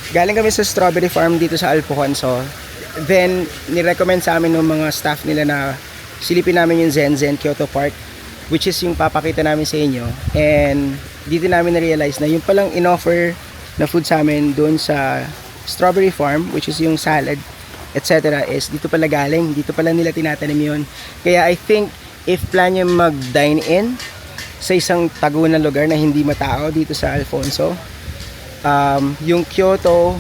Galing kami sa strawberry farm dito sa Alfonso. Then, nirecommend sa amin ng mga staff nila na silipin namin yung Zen Kyoto Park, which is yung papakita namin sa inyo. And dito namin na-realize na yung palang in-offer na food sa amin doon sa strawberry farm, which is yung salad, etc. is dito pala galing. Dito pala nila tinatanim yun. Kaya I think if plan nyo mag-dine in sa isang tago na lugar na hindi matao dito sa Alfonso, yung Kyoto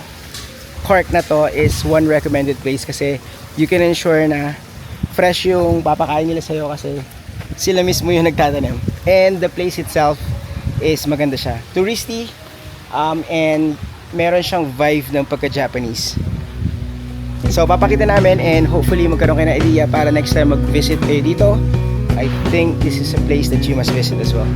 Park na to is one recommended place kasi you can ensure na fresh yung papakain nila sa'yo kasi sila mismo yung nagtatanim. And the place itself is maganda siya. Touristy, and meron siyang vibe ng pagka-Japanese. So papakita namin and hopefully magkaroon kayo ng idea para next time mag-visit kayo dito. I think this is a place that you must visit as well.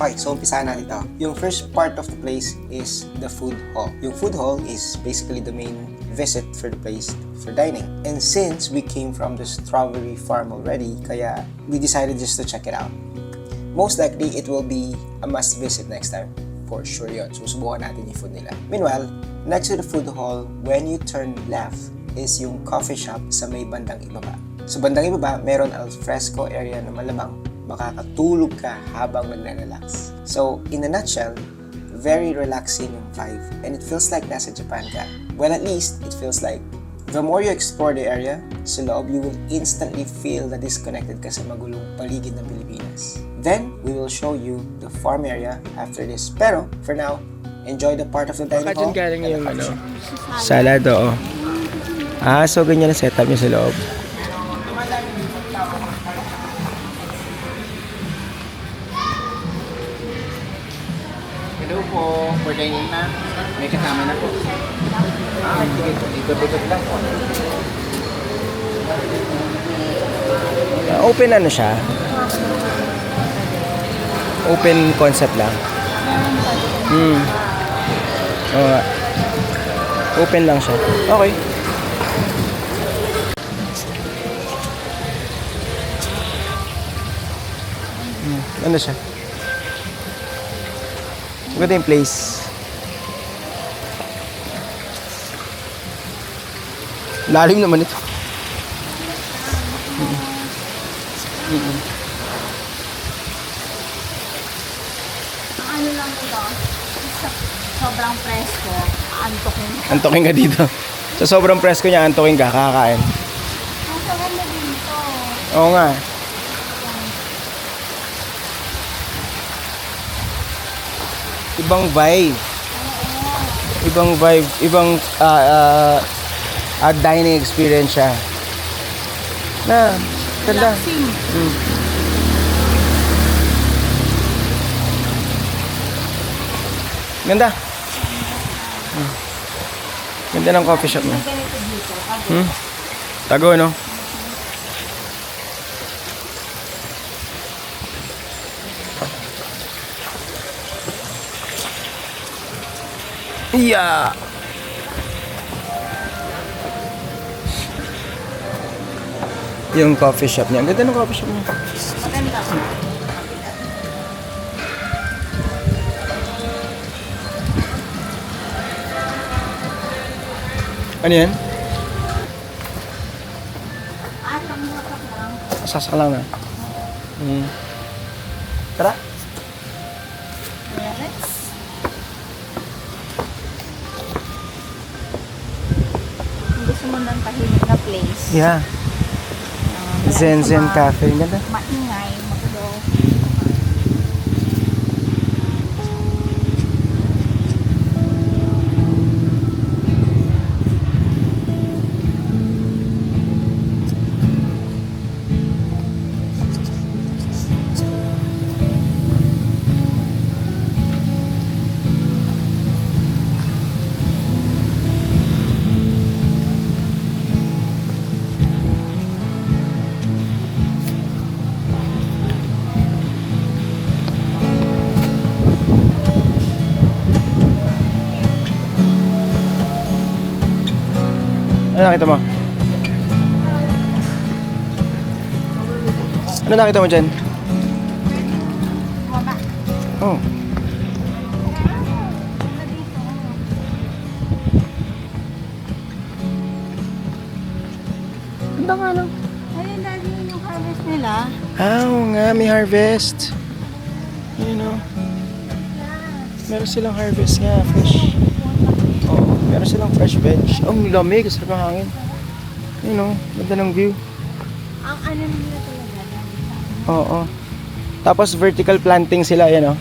Okay, so umpisahan natin ito. Yung first part of the place is the food hall. Yung food hall is basically the main visit for the place for dining. And since we came from the strawberry farm already, kaya we decided just to check it out. Most likely, it will be a must visit next time. For sure yun. Susubukan natin yung food nila. Meanwhile, next to the food hall, when you turn left, is yung coffee shop sa may bandang ibaba. Sa bandang ibaba, meron alfresco area na malamang makakatulog ka habang nagre-relax. So, in a nutshell, very relaxing yung vibe and it feels like nasa Japan ka. Well, at least, it feels like the more you explore the area, sa loob, you will instantly feel na disconnected ka sa magulong paligid ng Pilipinas. Then, we will show you the farm area after this. Pero, for now, enjoy the part of the dining hall. Galing yung salad, oo. So ganyan ang setup niya sa loob. Hello po, for dining na. May kasama na po. Sige po, ikot-ikot lang po. Open ano siya? Open concept lang. Open lang siya. Okay. Ano siya? Maganda yung place. Lalim naman ito. Ano lang ito, sobrang presko, antokin. Antokin ka dito. Sa sobrang presko niya, antokin ka, kakakain. Ang sarap na dito. Oo nga. Ibang vibe. Ibang vibe. Ibang dining experience siya. Na, ganda. Ganda. Ganda ng coffee shop niya. Tago, no? Yeah. Yung coffee shop niya. Ang ganda ng coffee shop niya. Maganda. Ano yan? Atang motak lang. Sasak lang na. Tara. Let's. Gusto mo ng tahimik na place. Yeah. Zen Cafe. Ang ganda. Maingay, magulo. Ano nakita mo? Ano nakita mo dyan? Baba. Oh. Ganda nga no? Ayun, dali yung harvest nila. Ah, oo nga, may harvest. You know. Meron silang harvest nga, fresh. Oo, meron silang fresh veg. Oh, ang lamig, sarap ang hangin. You know, ganda ng view. Ang ano nila talaga. Oo. Tapos vertical planting sila, yan oh.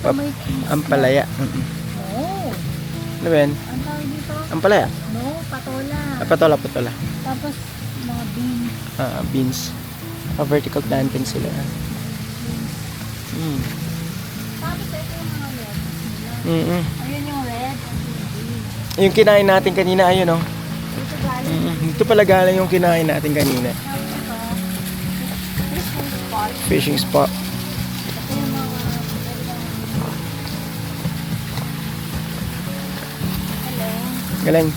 May Ampalaya. oh, Ano ba yan? ang tawag dito? Ampalaya. No, patola. Ah, patola, patola. Tapos, mga beans. Beans. Vertical planting sila. Mm. Tapos, ito yung mga red nila. Mm-mm. Ayun yung red. Yung kinain natin kanina, ayun oh. Ito galing. Mm-mm. Ito pala galing yung kinain natin kanina. Tapos ito, fishing spot. Fishing spot. Ito yung mga hello. Galing.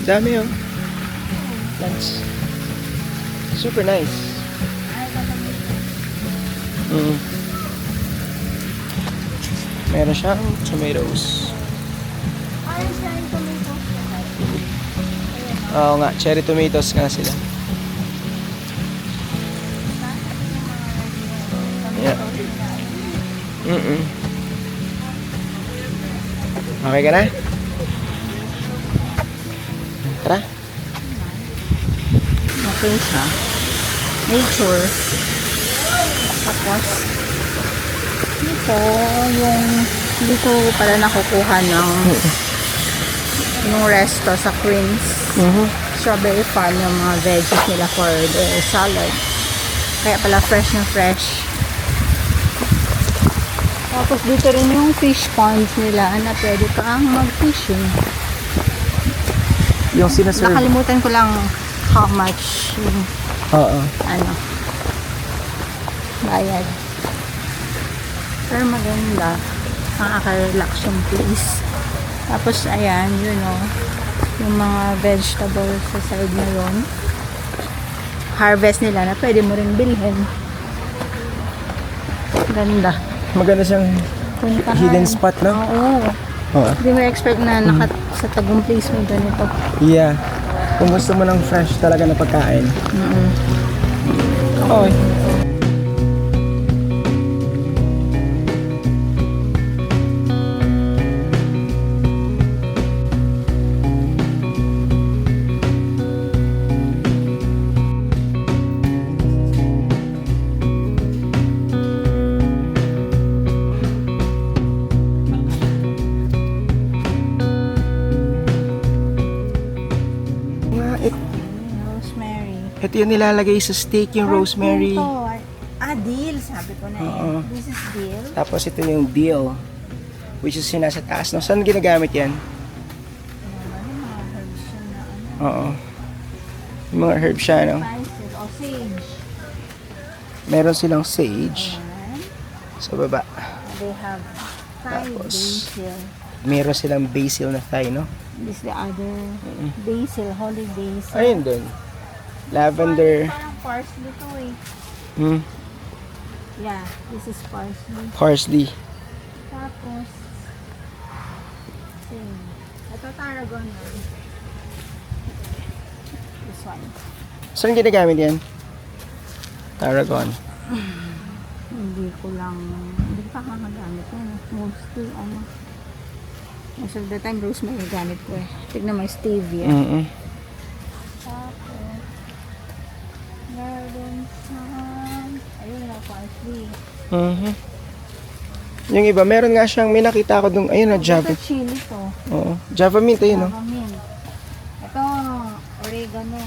Dami oh. Plants. Super nice. Ay, tatawag. Mm. Meron siyang tomatoes. Ay, siya yung tomato. Oo nga, cherry tomatoes nga sila. Yeah. Mm-mm. Okay ka na? Tara. Okay siya. Nature. Tapos, ito yung hindi ko pala nakukuha ng yung resto sa Queen's Strawberry Farm yung mga veggies nila for the salad. Kaya pala fresh na fresh. Tapos dito rin yung fish ponds nila na pwede kang mag-fishing. Yung sinaserve. Nakalimutan ko lang how much yung Oo. ano bayad. Pero maganda. Nakaka-relax yung place. Tapos ayan, you know, yung mga vegetables sa side na yun. Harvest nila na pwede mo rin bilhin. Ganda. Maganda siyang Puntahan. hidden spot, no? Oo. Oo. Hindi mo expect na sa tagong place mo ganito. Yeah. Kung gusto mo ng fresh talaga na pagkain. Okay. Rosemary. Ito yung nilalagay sa steak, yung rosemary. Dill. Sabi ko na Oo. This is dill. Tapos ito yung dill, which is yung nasa taas. No? Saan ginagamit yan? Yung mga herbs yun na ano. Oo. Yung mga herbs siya, no? Spices o sage. Meron silang sage Ayan. sa baba. They have Thai Tapos, basil. Meron silang basil na Thai, no? This is the other basil, holy basil. Ayun dun. Lavender. Parang parsley to eh. Hmm. Yeah, this is parsley. Parsley. Tapos, same. Ito tarragon na. This one. Saan ginagamit yan? Tarragon. Hindi ko pa kakagamit yan. Mostly, most of the time, rosemary gamit ko eh. Tignan mo, stevia. Mm-mm. Tapos, meron sa, ayun na, parsley. Mhm. Yung iba, meron nga siyang, may nakita ko dun, ayun na, Java. Ito chili to. Oo. Java mint, ayun, no? Java mint. Ito, oregano.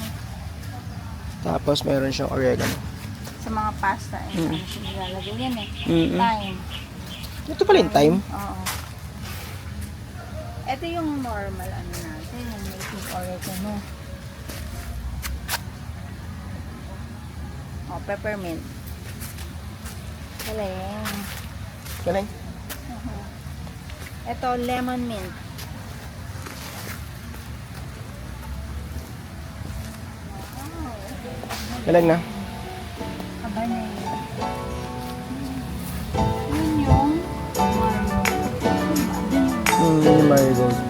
Tapos meron siyang oregano. Sa mga pasta, ano siya nilalagay yan eh. Mm-mm. Thyme. Ito pala yung thyme. Oo. Ito yung normal ano natin, yung making oregano. Oh, peppermint. Galing. Galing. Ito, lemon mint. Galing na. Habanero. Yun yung Yung marigold.